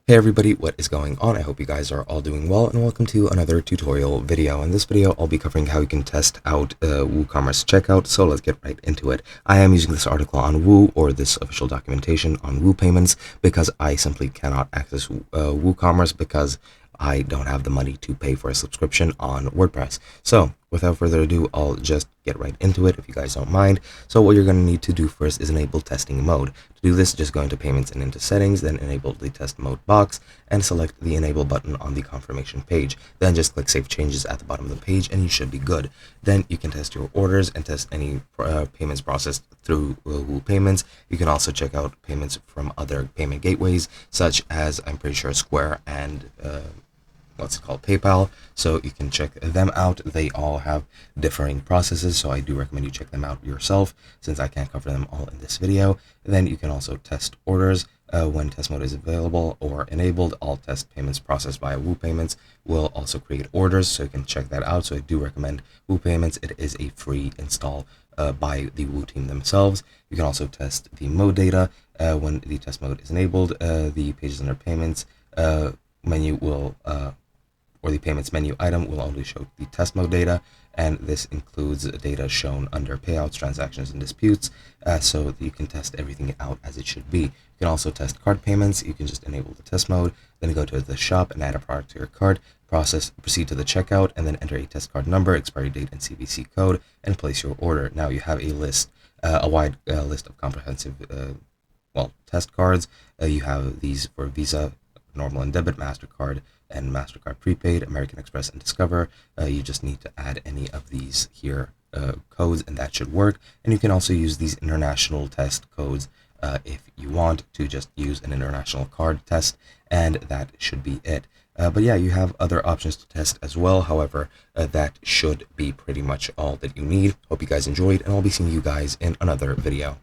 Hey everybody, what is going on? I hope you guys are all doing well, and welcome to another tutorial video. In this video, I'll be covering how you can test out WooCommerce checkout, so let's get right into it. I am using this article on Woo, or this official documentation on Woo payments, because I simply cannot access WooCommerce because I don't have the money to pay for a subscription on WordPress. So without further ado, I'll just get right into it if you guys don't mind. So what you're going to need to do first is enable testing mode. To do this, just go into payments and into settings, then enable the test mode box and select the enable button on the confirmation page. Then just click save changes at the bottom of the page and you should be good. Then you can test your orders and test any payments processed through Woo Payments. You can also check out payments from other payment gateways, such as I'm pretty sure Square and what's it called, PayPal, so you can check them out. They all have differing processes, so I do recommend you check them out yourself since I can't cover them all in this video. Then you can also test orders when test mode is available or enabled. All test payments processed via Woo Payments will also create orders, so you can check that out. So I do recommend Woo Payments. It is a free install by the Woo team themselves. You can also test the mode data when the test mode is enabled. The pages under payments menu will or the payments menu item will only show the test mode data, and this includes data shown under payouts, transactions, and disputes, so that you can test everything out as it should be. You can also test card payments. You can just enable the test mode, then go to the shop and add a product to your cart, proceed to the checkout, and then enter a test card number, expiry date, and CVC code, and place your order. Now you have a list, a wide list of comprehensive test cards. You have these for Visa, normal and debit, MasterCard, and MasterCard Prepaid, American Express, and Discover. You just need to add any of these here codes, and that should work. And you can also use these international test codes if you want to just use an international card test, and that should be it. But yeah, you have other options to test as well. However, that should be pretty much all that you need. Hope you guys enjoyed, and I'll be seeing you guys in another video.